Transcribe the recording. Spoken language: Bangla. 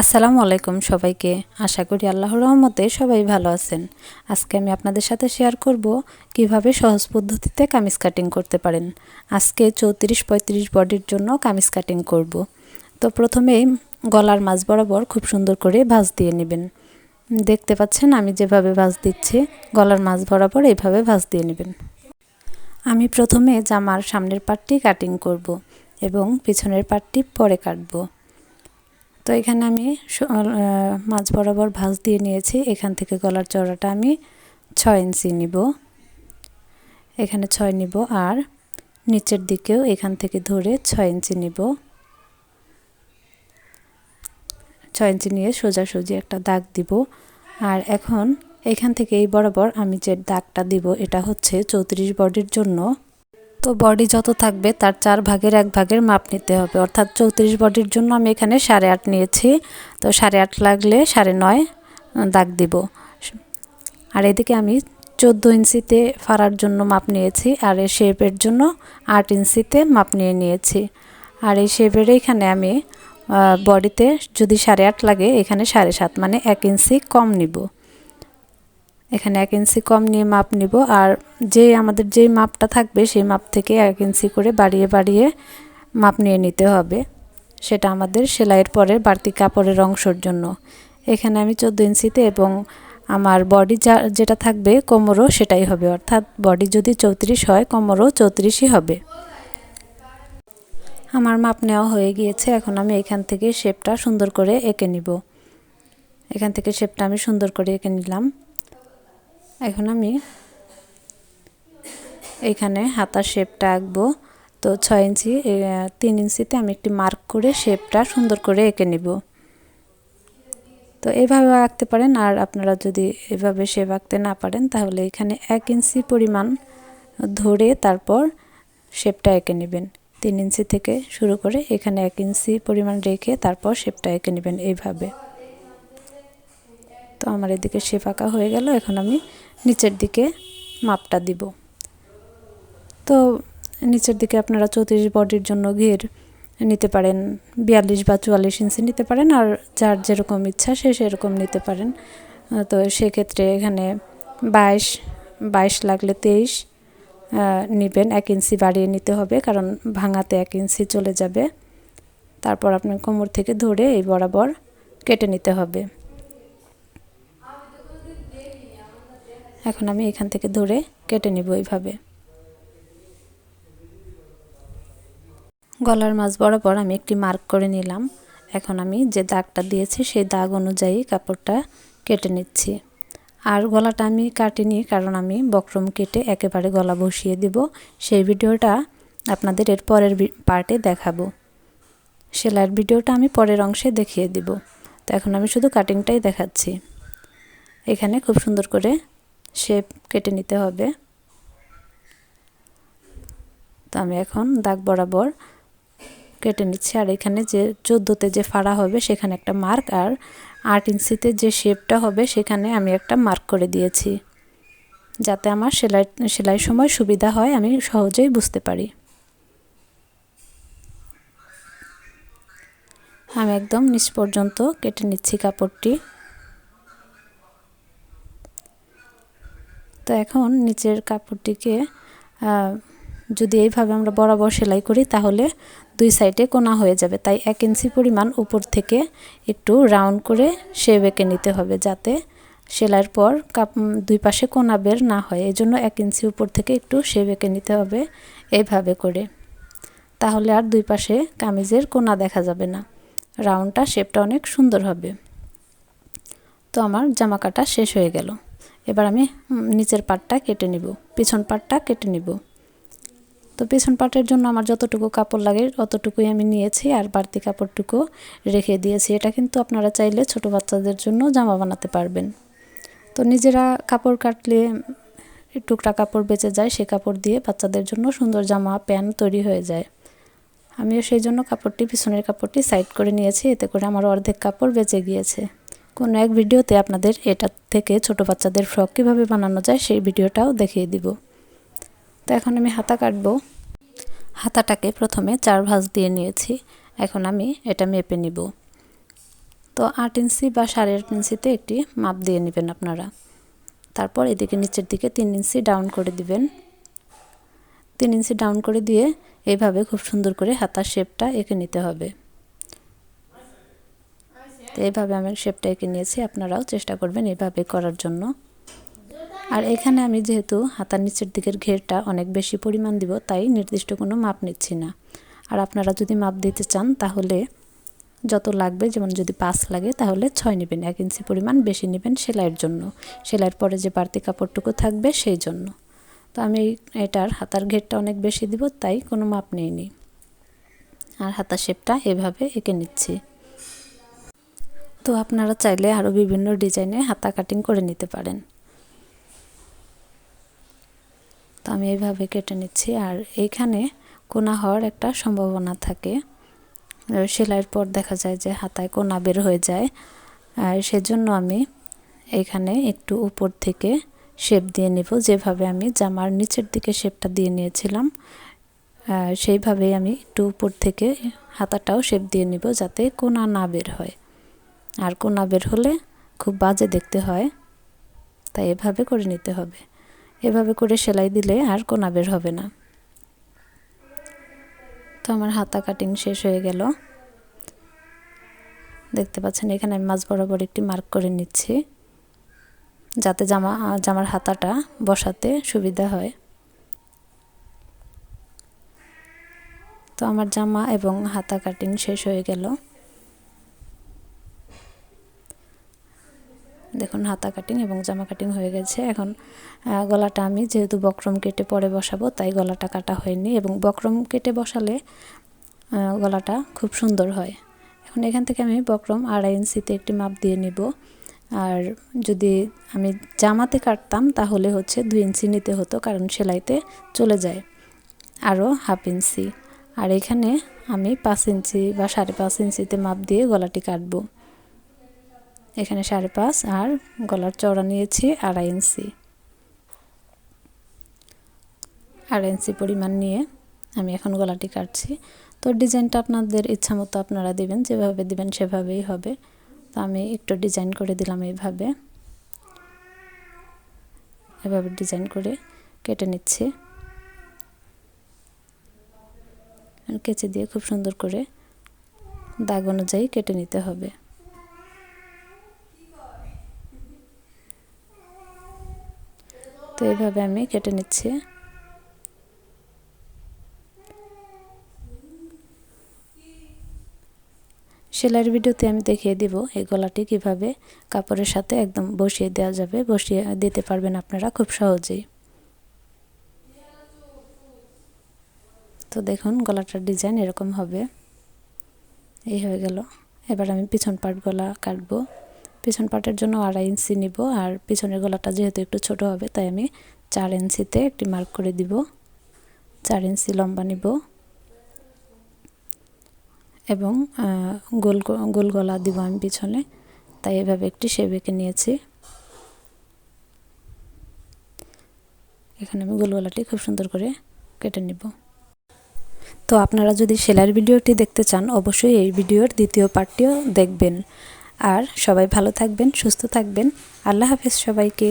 আসসালামু আলাইকুম সবাইকে। আশা করি আল্লাহর রহমতে সবাই ভালো আছেন। আজকে আমি আপনাদের সাথে শেয়ার করব কিভাবে সহজ পদ্ধতিতে কামিজ কাটিং করতে পারেন। আজকে 34-35 বডির জন্য কামিজ কাটিং করব। তো প্রথমেই গলার মাঝ বরাবর খুব সুন্দর করে ভাঁজ দিয়ে নেবেন। দেখতে পাচ্ছেন আমি যেভাবে ভাঁজ দিচ্ছি, গলার মাঝ বরাবর এইভাবে ভাঁজ দিয়ে নেবেন। আমি প্রথমে জামার সামনের পার্টটি কাটিং করব এবং পিছনের পার্টটি পরে কাটব। তো এখানে আমি মাঝ বরাবর ভাঁজ দিয়ে নিয়েছি। এখান থেকে গলার চওড়াটা আমি 6 ইঞ্চি নিব, এখানে 6 নিব, আর নিচের দিকেও এখান থেকে ধরে 6 ইঞ্চি নিব। 6 ইঞ্চি নিয়ে সোজাসুজি একটা দাগ দিব। আর এখন এখান থেকে এই বরাবর আমি যে দাগটা দিব এটা হচ্ছে 34 বডির জন্য। তো বডি যত থাকবে তার 4 ভাগের 1 ভাগের মাপ নিতে হবে, অর্থাৎ 34 বডির জন্য আমি এখানে 8.5 নিয়েছি। তো 8.5 লাগলে 9.5 দাগ দিব। আর এদিকে আমি 14 ইঞ্চিতে ফাড়ার জন্য মাপ নিয়েছি, আর এই শেপের জন্য 8 ইঞ্চিতে মাপ নিয়েছি। আর এই শেপের এখানে আমি বডিতে যদি 8.5 লাগে এখানে 7.5 মানে 1 ইঞ্চি কম নিব। এখানে 1 ইঞ্চি কম নিয়ে মাপ নিব, আর আমাদের যেই মাপটা থাকবে সেই মাপ থেকে 1 ইঞ্চি করে বাড়িয়ে বাড়িয়ে মাপ নিয়ে নিতে হবে। সেটা আমাদের সেলাইয়ের পরে বাড়তি কাপড়ের অংশের জন্য। এখানে আমি 14 ইঞ্চিতে এবং আমার বডি যেটা থাকবে কোমরও সেটাই হবে, অর্থাৎ বডি যদি 34 হয় কোমরও 34ই হবে। আমার মাপ নেওয়া হয়ে গিয়েছে। এখন আমি এখান থেকে শেপটা সুন্দর করে এঁকে নিব। এখান থেকে শেপটা আমি সুন্দর করে এঁকে নিলাম। এখন আমি এখানে হাতার শেপটা আঁকবো। তো 6 ইঞ্চি 3 ইঞ্চিতে আমি একটি মার্ক করে শেপটা সুন্দর করে এঁকে নিব। তো এইভাবে আঁকতে পারেন, আর আপনারা যদি এভাবে শেপ আঁকতে না পারেন তাহলে এখানে 1 ইঞ্চি পরিমাণ ধরে তারপর শেপটা এঁকে নেবেন। 3 ইঞ্চি থেকে শুরু করে এখানে 1 ইঞ্চি পরিমাণ রেখে তারপর শেপটা এঁকে নেবেন এইভাবে। তো আমার এদিকে শেপ আঁকা হয়ে গেল। এখন আমি নিচের দিকে মাপটা দিব। তো নিচের দিকে আপনারা 34 বডির জন্য ঘের নিতে পারেন, 42 বা 44 ইঞ্চি নিতে পারেন, আর যার যেরকম ইচ্ছা সে সেরকম নিতে পারেন। তো সেক্ষেত্রে এখানে 22 লাগলে 23 নেবেন। 1 ইঞ্চি বাড়িয়ে নিতে হবে, কারণ ভাঙাতে 1 ইঞ্চি চলে যাবে। তারপর আপনার কোমর থেকে ধরে এই বরাবর কেটে নিতে হবে। এখন আমি এখান থেকে ধরে কেটে নিব এইভাবে। গলার মাঝ বরাবর আমি একটি মার্ক করে নিলাম। এখন আমি যে দাগটা দিয়েছি সেই দাগ অনুযায়ী কাপড়টা কেটে নিচ্ছি। আর গলাটা আমি কাটিনি, কারণ আমি বক্রম কেটে একেবারে গলা বসিয়ে দিব। সেই ভিডিওটা আপনাদের এর পরের পার্টে দেখাবো। সেলাইয়ের ভিডিওটা আমি পরের অংশে দেখিয়ে দিব। তো এখন আমি শুধু কাটিংটাই দেখাচ্ছি। এখানে খুব সুন্দর করে শেপ কেটে নিতে হবে। তো আমি এখন দাগ বরাবর কেটে নিচ্ছি। আর এখানে যে 14তে যে ফাড়া হবে সেখানে একটা মার্ক, আর 8 ইঞ্চিতে যে শেপটা হবে সেখানে আমি একটা মার্ক করে দিয়েছি, যাতে আমার সেলাই সময় সুবিধা হয়, আমি সহজেই বুঝতে পারি। আমি একদম নিচ পর্যন্ত কেটে নিচ্ছি কাপড়টি। তো এখন নিচের কাপড়টিকে যদি এইভাবে আমরা বরাবর সেলাই করি তাহলে 2 সাইডে কোনা হয়ে যাবে। তাই 1 ইঞ্চি পরিমাণ উপর থেকে একটু রাউন্ড করে শেপ এঁকে নিতে হবে, যাতে সেলাইয়ের পর 2 পাশে কোনা বের না হয়। এজন্য 1 ইঞ্চি উপর থেকে একটু শেপ এঁকে নিতে হবে এইভাবে করে। তাহলে আর 2 পাশে কামিজের কোনা দেখা যাবে না, রাউন্ডটা শেপটা অনেক সুন্দর হবে। তো আমার জামা কাটা শেষ হয়ে গেল। এবার আমি নিচের পাটটা কেটে নিব, পিছন পাটটা কেটে নিব। তো পিছন পাটের জন্য আমার যতটুকু কাপড় লাগে অতটুকুই আমি নিয়েছি, আর বাড়তি কাপড়টুকু রেখে দিয়েছি। এটা কিন্তু আপনারা চাইলে ছোট বাচ্চাদের জন্য জামা বানাতে পারবেন। তো নিজেরা কাপড় কাটলে টুকরা কাপড় বেঁচে যায়, সে কাপড় দিয়ে বাচ্চাদের জন্য সুন্দর জামা প্যান্ট তৈরি হয়ে যায়। আমিও সেই জন্য পিছনের কাপড়টি সাইড করে নিয়েছি, এতে করে আমার অর্ধেক কাপড় বেঁচে গিয়েছে। কোনো এক ভিডিওতে আপনাদের এটা থেকে ছোট বাচ্চাদের ফ্রক কীভাবে বানানো যায় সেই ভিডিওটাও দেখিয়ে দিব। তো এখন আমি হাতা কাটবো। হাতাটাকে প্রথমে 4 ভাঁজ দিয়ে নিয়েছি। এখন আমি এটা মেপে নিব। তো তো 8 ইঞ্চি বা 8.5 ইঞ্চিতে একটি মাপ দিয়ে নেবেন আপনারা। তারপর এদিকে নিচের দিকে 3 ইঞ্চি ডাউন করে দিবেন। 3 ইঞ্চি ডাউন করে দিয়ে এইভাবে খুব সুন্দর করে হাতার শেপটা এঁকে নিতে হবে। তো এইভাবে আমি শেপটা এঁকে নিয়েছি, আপনারাও চেষ্টা করবেন এইভাবে করার জন্য। আর এখানে আমি যেহেতু হাতার নিচের দিকের ঘেরটা অনেক বেশি পরিমাণ দিব, তাই নির্দিষ্ট কোনো মাপ নিচ্ছি না। আর আপনারা যদি মাপ দিতে চান তাহলে যত লাগবে, যেমন যদি 5 লাগে তাহলে 6 নেবেন, 1 ইঞ্চি পরিমাণ বেশি নেবেন সেলাইয়ের জন্য, সেলাইয়ের পরে যে বাড়তি কাপড়টুকু থাকবে সেই জন্য। তো আমি এটার হাতার ঘেরটা অনেক বেশি দিব, তাই কোনো মাপ নিইনি। আর হাতার শেপটা এভাবে এঁকে নিচ্ছি। তো আপনারা চাইলে আরও বিভিন্ন ডিজাইনে হাতা কাটিং করে নিতে পারেন। তো আমি এইভাবে কেটে নিচ্ছি। আর এইখানে কোনা হওয়ার একটা সম্ভাবনা থাকে, সেলাইয়ের পর দেখা যায় যে হাতায় কোনা বের হয়ে যায়। আর সেজন্য আমি এখানে একটু উপর থেকে শেপ দিয়ে নেব, যেভাবে আমি জামার নিচের দিকে শেপটা দিয়ে নিয়েছিলাম সেইভাবেই আমি একটু উপর থেকে হাতাটাও শেপ দিয়ে নেব, যাতে কোনা না বের হয়। আর কোনা বের হলে খুব বাজে দেখতে হয়, তাই এভাবে করে নিতে হবে। এভাবে করে সেলাই দিলে আর কোনা বের হবে না। তো আমার হাতা কাটিং শেষ হয়ে গেল। দেখতে পাচ্ছেন এখানে আমি মাঝ বরাবর একটি মার্ক করে নিচ্ছি, যাতে জামার হাতাটা বসাতে সুবিধা হয়। তো আমার জামা এবং হাতা কাটিং শেষ হয়ে গেল। দেখুন হাতা কাটিং এবং জামা কাটিং হয়ে গেছে। এখন গলাটা আমি যেহেতু বক্রম কেটে পরে বসাবো, তাই গলাটা কাটা হয়নি, এবং বক্রম কেটে বসালে গলাটা খুব সুন্দর হয়। এখন এখান থেকে আমি বক্রম 2.5 ইঞ্চিতে একটি মাপ দিয়ে নিব। আর যদি আমি জামাতে কাটতাম তাহলে হচ্ছে 2 ইঞ্চি নিতে হতো, কারণ সেলাইতে চলে যায় আরও 1/2 ইঞ্চি। আর এখানে আমি 5 ইঞ্চি বা 5.5 ইঞ্চিতে মাপ দিয়ে গলাটি কাটবো। এখানে 5.5 আর গলার চওড়া নিয়েছি 2.5 ইঞ্চি। 2.5 ইঞ্চি পরিমাণ নিয়ে আমি এখন গলাটি কাটছি। তো ডিজাইনটা আপনাদের ইচ্ছা মতো আপনারা দিবেন, যেভাবে দিবেন সেভাবেই হবে। তো আমি একটু ডিজাইন করে দিলাম এভাবে ডিজাইন করে কেটে নিচ্ছি। কেচি দিয়ে খুব সুন্দর করে দাগ অনুযায়ী কেটে নিতে হবে। তো এইভাবে আমি কেটে নিচ্ছি। সেলাইয়ের ভিডিওতে আমি দেখিয়ে দিব এই গলাটি কিভাবে কাপড়ের সাথে একদম বসিয়ে দেওয়া যাবে, বসিয়ে দিতে পারবেন আপনারা খুব সহজেই। তো দেখুন গলাটার ডিজাইন এরকম হবে। এই হয়ে গেল। এবার আমি পিছন পাট গলা কাটবো। পিছন পাটের জন্য 2.5 ইঞ্চি নিব। আর পিছনের গলাটা যেহেতু একটু ছোট হবে, তাই আমি 4 ইঞ্চিতে একটি মার্ক করে দিব। 4 ইঞ্চি লম্বা নিব এবং গোল গলা দিব আমি পিছনে, তাই এভাবে একটি শেপ এঁকে নিয়েছি। এখানে আমি গোল গলাটি খুব সুন্দর করে কেটে নিব। তো আপনারা যদি সেলাইয়ের ভিডিওটি দেখতে চান, অবশ্যই এই ভিডিওর দ্বিতীয় পার্টটিও দেখবেন। আর সবাই ভালো থাকবেন, সুস্থ থাকবেন। আল্লাহ হাফেজ সবাইকে।